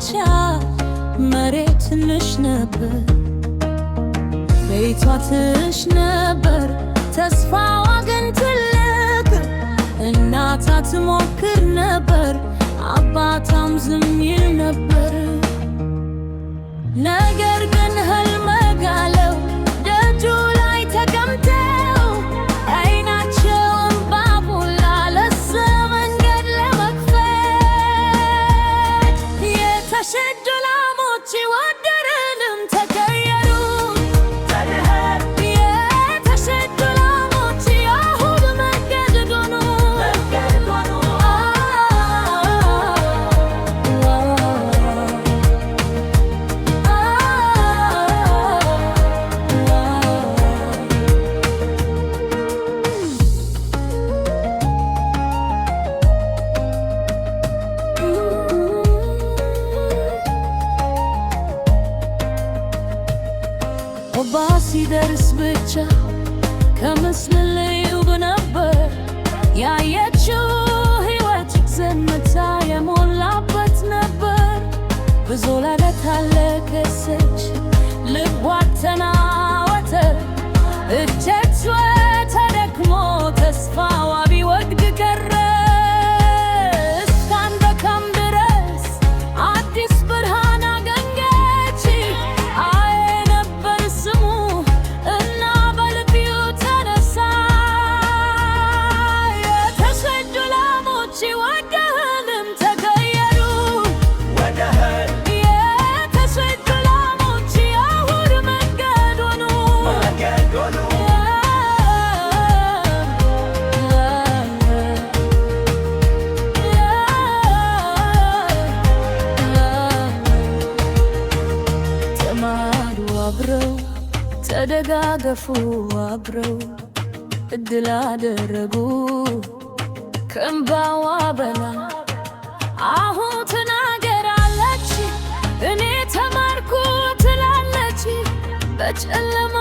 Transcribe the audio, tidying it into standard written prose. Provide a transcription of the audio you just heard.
ብቻ መሬት ትንሽ ነበር ቤቷ ትንሽ ነበር ተስፋዋ ግን ትልቅ እናቷ ትሞክር ነበር አባቷም ዝም ይል ነበር ነገር ግን ህልም ጋለው ደጁ ላይ ተቀምጠው አይናቸውን ባቡላ ለእሱ መንገድ ለመክፈት የተሸዱ ላሞች ወደረንም ተቀየሩ የተሸዱ ላሞች የአሁድ መንገድ ሆኑ ሲደርስ ብቻ ከምስልልዩ ነበር ያየችው ሕይወት ዝምታ የሞላበት ነበር ብዙ ላለት አለቀሰች ልቧ ተናወጠ እጆቿ ተደክሞ ተስፋዋ ቢወድቅ ቀረ እስካንደክም ድረስ አዲስ ብርሃን አገኘች ተደጋገፉ አብረው እድል አደረጉ ከእንባዋ በላ አሁን ትናገራለች እኔ ተማርኩ ትላለች በጨለማ